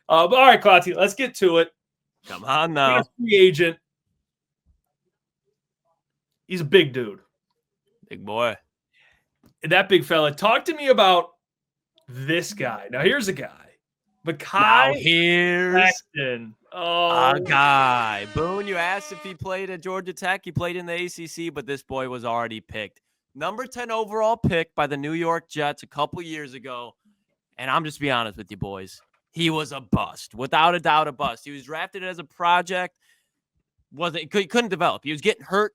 But all right, Klotz, let's get to it. Come on now. Free agent. He's a big dude. Big boy. That big fella. Talk to me about this guy. Now, here's a guy. Now Mekhi here's Becton. a guy. Boone, you asked if he played at Georgia Tech. He played in the ACC, but this boy was already picked. Number 10 overall pick by the New York Jets a couple years ago. And I'm just being honest with you, boys. He was a bust. Without a doubt, a bust. He was drafted as a project. He couldn't develop. He was getting hurt.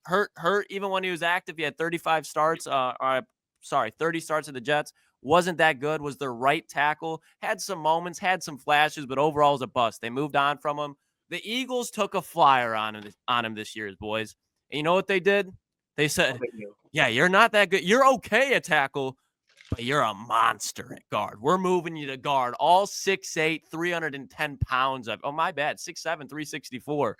Even when he was active, he had 35 starts. 30 starts at the Jets. Wasn't that good. Was their right tackle. Had some moments, had some flashes, but overall was a bust. They moved on from him. The Eagles took a flyer on him this year, boys. And you know what they did? They said, yeah, you're not that good. You're okay at tackle, but you're a monster at guard. We're moving you to guard. All 6'8", 310 pounds. Oh, my bad. 6'7", 364.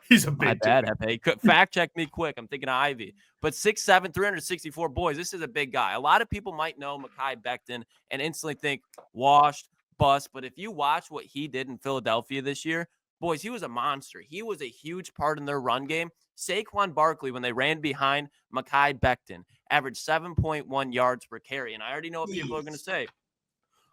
He's a big My bad, Hepe. Fact check me quick. I'm thinking of Ivy. But 6'7", 364. Boys, this is a big guy. A lot of people might know Mekhi Becton and instantly think washed, bust. But if you watch what he did in Philadelphia this year, boys, he was a monster. He was a huge part in their run game. Saquon Barkley, when they ran behind Mekhi Becton, averaged 7.1 yards per carry. And I already know what people are going to say.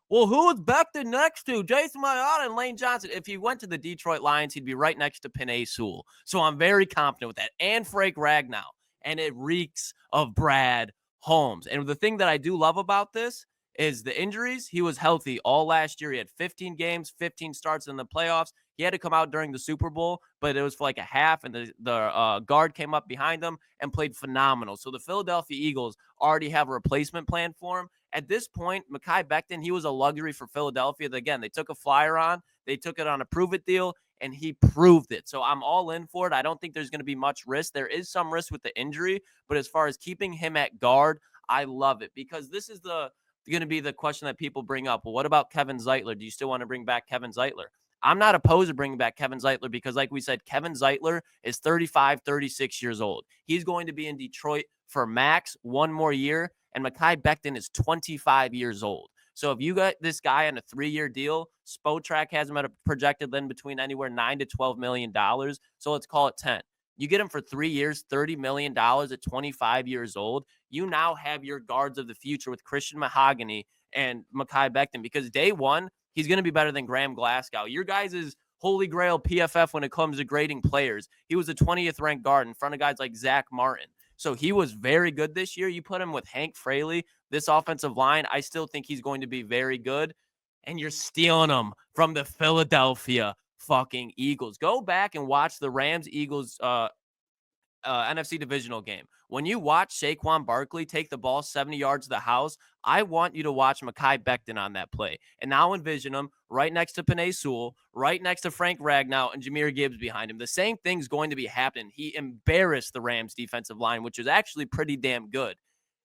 Well, who was Becton next to? Jason Mayotta and Lane Johnson. If he went to the Detroit Lions, he'd be right next to Penei Sewell. So I'm very confident with that. And Frank Ragnow. And it reeks of Brad Holmes. And the thing that I do love about this is the injuries. He was healthy all last year. He had 15 games, 15 starts in the playoffs. He had to come out during the Super Bowl, but it was for like a half, and the guard came up behind him and played phenomenal. So the Philadelphia Eagles already have a replacement plan for him. At this point, Mekhi Becton, he was a luxury for Philadelphia. Again, they took a flyer on. They took it on a prove-it deal, and he proved it. So I'm all in for it. I don't think there's going to be much risk. There is some risk with the injury, but as far as keeping him at guard, I love it because this is going to be the question that people bring up. Well, what about Kevin Zeitler? Do you still want to bring back Kevin Zeitler? I'm not opposed to bringing back Kevin Zeitler because, like we said, Kevin Zeitler is 35, 36 years old. He's going to be in Detroit for max one more year, and Mekhi Becton is 25 years old. So if you got this guy on a 3-year deal, Spotrac has him at a projected then between anywhere $9 to $12 million. So let's call it 10. You get him for 3 years, $30 million at 25 years old. You now have your guards of the future with Christian Mahogany and Mekhi Becton because day one, he's going to be better than Graham Glasgow. Your guys' holy grail PFF when it comes to grading players. He was a 20th ranked guard in front of guys like Zach Martin. So he was very good this year. You put him with Hank Fraley, this offensive line, I still think he's going to be very good. And you're stealing him from the Philadelphia fucking Eagles. Go back and watch the Rams-Eagles NFC divisional game. When you watch Saquon Barkley take the ball 70 yards to the house, I want you to watch Mekhi Becton on that play. And now envision him right next to Penei Sewell, right next to Frank Ragnow and Jahmyr Gibbs behind him. The same thing's going to be happening. He embarrassed the Rams defensive line, which is actually pretty damn good.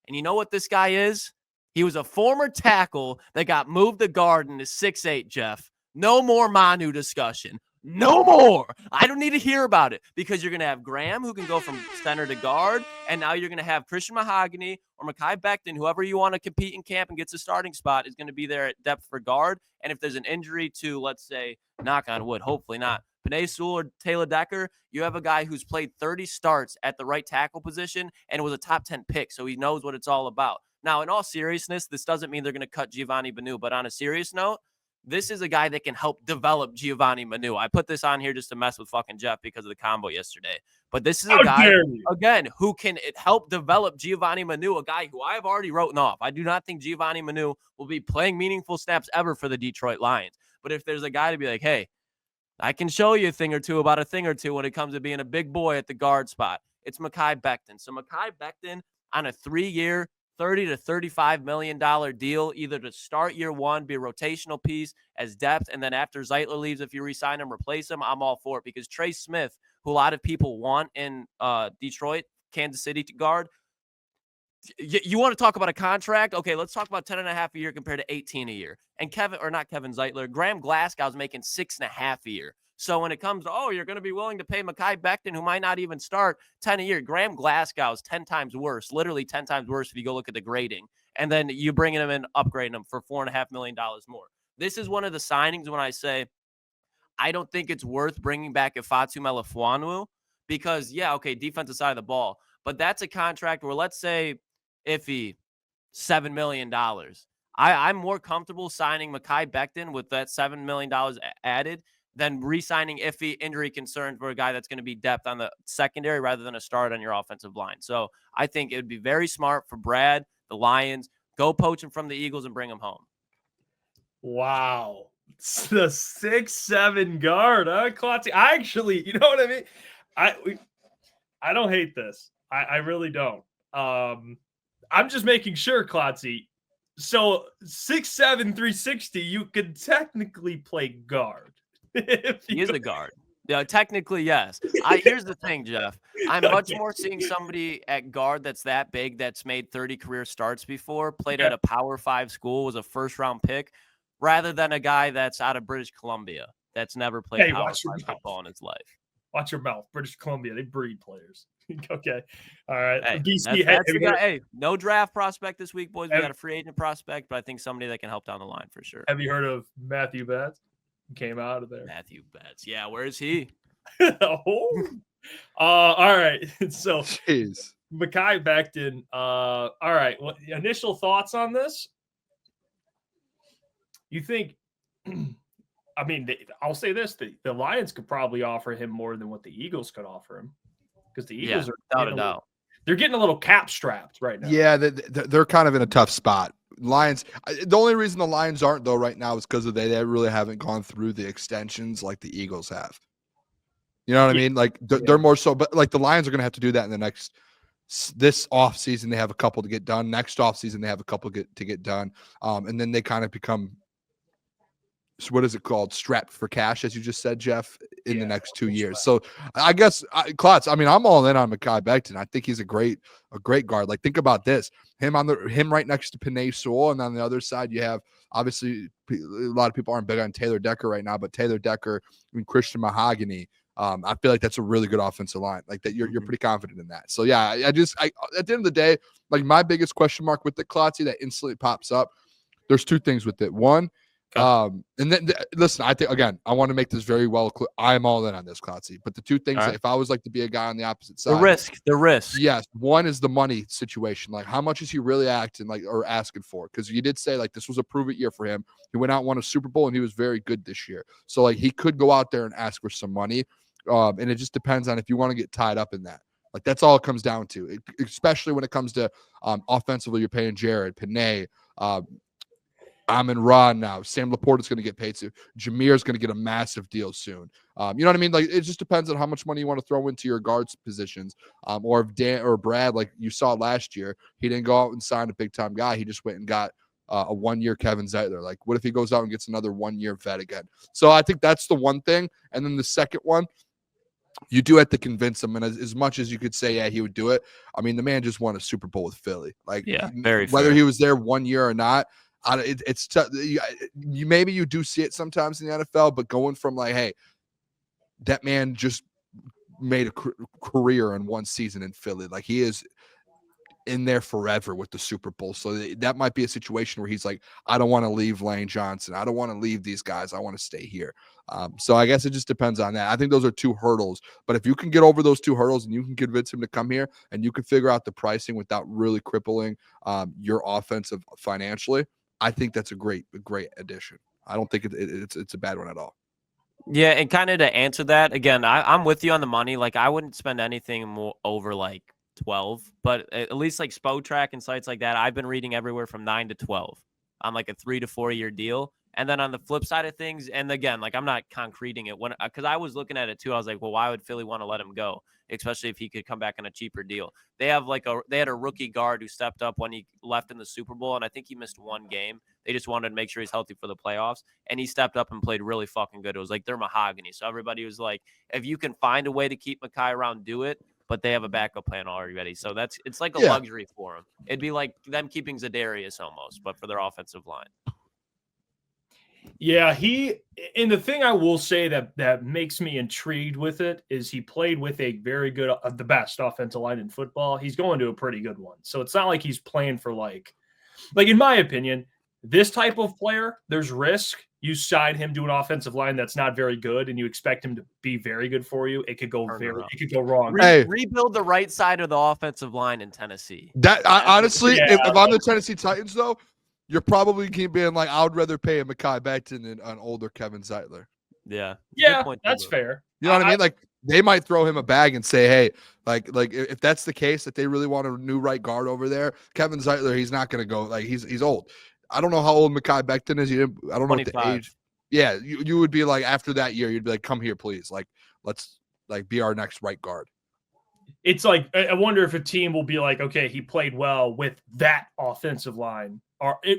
And you know what this guy is? He was a former tackle that got moved to guard and is 6'8", Jeff. No more Manu discussion. No more. I don't need to hear about it because you're going to have Graham who can go from center to guard. And now you're going to have Christian Mahogany or Mekhi Becton, whoever you want to compete in camp and gets a starting spot is going to be there at depth for guard. And if there's an injury to, let's say, knock on wood, hopefully not, Penei Sewell or Taylor Decker, you have a guy who's played 30 starts at the right tackle position and was a top 10 pick. So he knows what it's all about. Now, in all seriousness, this doesn't mean they're going to cut Giovanni Banu. But on a serious note, this is a guy that can help develop Giovanni Manu. I put this on here just to mess with fucking Jeff because of the combo yesterday. But this is a guy, again, who can help develop Giovanni Manu, a guy who I have already written off. I do not think Giovanni Manu will be playing meaningful snaps ever for the Detroit Lions. But if there's a guy to be like, hey, I can show you a thing or two about a thing or two when it comes to being a big boy at the guard spot, it's Mekhi Becton. So Mekhi Becton on a 3-year, $30 to $35 million deal, either to start year one, be a rotational piece as depth, and then after Zeitler leaves, if you re-sign him, replace him, I'm all for it. Because Trey Smith, who a lot of people want in Detroit, Kansas City to guard, you want to talk about a contract? Okay, let's talk about 10.5 a year compared to 18 a year. And Kevin Zeitler, Graham Glasgow's making 6.5 a year. So when it comes to, you're going to be willing to pay Mekhi Becton, who might not even start 10 a year. Graham Glasgow is 10 times worse, literally 10 times worse if you go look at the grading. And then you bringing him in, upgrading him for $4.5 million more. This is one of the signings when I say I don't think it's worth bringing back Ifeatu Melifonwu because, defensive side of the ball. But that's a contract where, let's say, Iffy, $7 million. I'm more comfortable signing Mekhi Becton with that $7 million added than re-signing Iffy injury concerns for a guy that's going to be depth on the secondary rather than a start on your offensive line. So I think it would be very smart for Brad, the Lions, go poach him from the Eagles and bring him home. Wow. It's the 6'7" guard, huh, Klotz? I actually, you know what I mean? I don't hate this. I really don't. I'm just making sure, Klotzy. So 6'7", 360, you could technically play guard. He is a guard. Yeah, technically, yes. Here's the thing, Jeff. I'm much more seeing somebody at guard that's that big, that's made 30 career starts before, played at a Power 5 school, was a first-round pick, rather than a guy that's out of British Columbia that's never played Power 5 football in his life. Watch your mouth. British Columbia, they breed players. Okay. All right. Hey, BC, that's the guy. Hey, no draft prospect this week, boys. We got a free agent prospect, but I think somebody that can help down the line for sure. Have you heard of Matthew Betts? He came out of there. Matthew Betts. Yeah, where is he? All right. So, Jeez. Mekhi Becton. All right. What initial thoughts on this? You think? I mean, I'll say this: the Lions could probably offer him more than what the Eagles could offer him, because the Eagles they're getting a little cap strapped right now. Yeah, they're kind of in a tough spot. Lions. The only reason the Lions aren't though right now is because they really haven't gone through the extensions like the Eagles have. You know what I mean? Like they're more so, but like the Lions are going to have to do that in this off season. They have a couple to get done. Next off season they have a couple to get done, and then they kind of become. So what is it called? Strapped for cash, as you just said, Jeff, in the next 2 years. So I guess, Klotz, I mean, I'm all in on Mekhi Becton. I think he's a great guard. Like, think about this. Him right next to Penei Sewell, and on the other side, you have, obviously, a lot of people aren't big on Taylor Decker right now, but Taylor Decker and Christian Mahogany, I feel like that's a really good offensive line. Like, that you're pretty confident in that. So, yeah, I at the end of the day, like, my biggest question mark with the Klotzy that instantly pops up, there's two things with it. One, and then listen, I think again, I want to make this very well clear. I'm all in on this, Klotzy. But the two things that if I was like to be a guy on the opposite side, the risk. Yes, one is the money situation. Like, how much is he really acting like or asking for? Because you did say like this was a prove it year for him. He went out and won a Super Bowl, and he was very good this year. So like he could go out there and ask for some money, and it just depends on if you want to get tied up in that. Like that's all it comes down to, especially when it comes to offensively. You're paying Jared, Penei. Amon-Ra now. Sam Laporta is going to get paid soon. Jameer is going to get a massive deal soon. You know what I mean? Like, it just depends on how much money you want to throw into your guards positions. Or if Dan or Brad, like you saw last year, he didn't go out and sign a big-time guy. He just went and got a one-year Kevin Zeitler. Like, what if he goes out and gets another one-year vet again? So I think that's the one thing. And then the second one, you do have to convince him. And as much as you could say, yeah, he would do it. I mean, the man just won a Super Bowl with Philly. Like, very whether fair. he was there 1 year or not, it's tough. Maybe you do see it sometimes in the NFL, but going from like, hey, that man just made a career in one season in Philly. Like he is in there forever with the Super Bowl. So that might be a situation where he's like, I don't want to leave Lane Johnson. I don't want to leave these guys. I want to stay here. So I guess it just depends on that. I think those are two hurdles, but if you can get over those two hurdles and you can convince him to come here and you can figure out the pricing without really crippling your offensive financially, I think that's a great addition. I don't think it's a bad one at all. Yeah, and kind of to answer that, again, I'm with you on the money. Like, I wouldn't spend anything more over, like, 12. But at least, like, Spotrac and sites like that, I've been reading everywhere from 9 to 12 on, like, a 3 to 4 year deal. And then on the flip side of things, and again, like, I'm not concreting it. Because I was looking at it, too. I was like, well, why would Philly want to let him go? Especially if he could come back on a cheaper deal. They had a rookie guard who stepped up when he left in the Super Bowl, and I think he missed one game. They just wanted to make sure he's healthy for the playoffs, and he stepped up and played really fucking good. It was like they're mahogany. So everybody was like, if you can find a way to keep Mekhi around, do it. But they have a backup plan already. So it's like a luxury for him. It'd be like them keeping Za'Darius almost, but for their offensive line. Yeah, and the thing I will say that makes me intrigued with it is he played with a very good, the best offensive line in football. He's going to a pretty good one. So it's not like he's playing for like in my opinion, this type of player, there's risk. you sign him to an offensive line that's not very good, and you expect him to be very good for you, it could go wrong. Rebuild the right side of the offensive line in Tennessee. Honestly, if I'm the Tennessee Titans, though, you're probably being like, I would rather pay a Mekhi Becton than an older Kevin Zeitler. Yeah, that's fair. You know what I mean? Like, they might throw him a bag and say, hey, like if that's the case, that they really want a new right guard over there, Kevin Zeitler, he's not going to go. Like, he's old. I don't know how old Mekhi Becton is. I don't know what the age. Yeah, you would be like, after that year, you'd be like, come here, please. Like, let's be our next right guard. It's like, I wonder if a team will be like, okay, he played well with that offensive line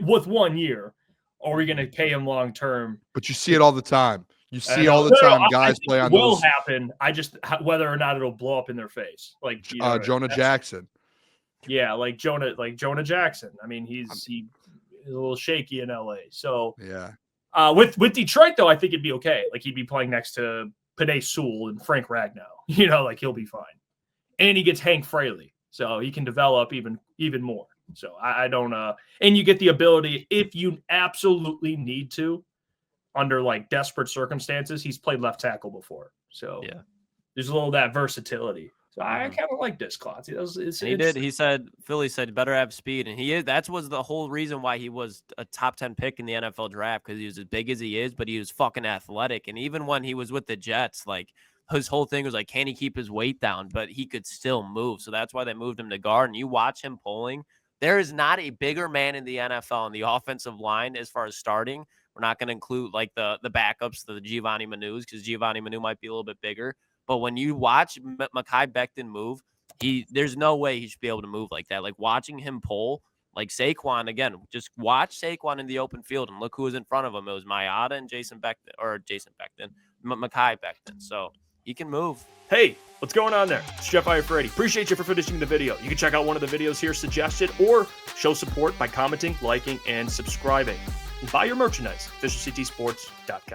with 1 year. Or are we going to pay him long term? But you see it all the time. You see all the time guys play on those. It will happen. I just whether or not it'll blow up in their face. Like Jonah Jackson. Yeah, like Jonah Jackson. I mean, he's a little shaky in LA. So yeah. With Detroit though, I think it'd be okay. Like he'd be playing next to Penei Sewell and Frank Ragnow. Like he'll be fine. And he gets Hank Fraley, so he can develop even more. So I don't and you get the ability if you absolutely need to. Under like desperate circumstances, he's played left tackle before, so yeah, there's a little of that versatility. So I kind of like this, Klotz. He did. He said Philly said better have speed, and he is. That was the whole reason why he was a top 10 pick in the NFL draft, because he was as big as he is, but he was fucking athletic. And even when he was with the Jets, like his whole thing was like, can he keep his weight down? But he could still move, so that's why they moved him to guard. And you watch him pulling. There is not a bigger man in the NFL on the offensive line as far as starting. We're not going to include like the backups, the Giovanni Manus, because Giovanni Manu might be a little bit bigger. But when you watch Mekhi Becton move, there's no way he should be able to move like that. Like watching him pull, like Saquon, again, just watch Saquon in the open field and look who was in front of him. It was Mekhi Becton. So he can move. Hey, what's going on there? It's Jeff Iafrate. Appreciate you for finishing the video. You can check out one of the videos here suggested or show support by commenting, liking, and subscribing. And buy your merchandise, officialctsports.com.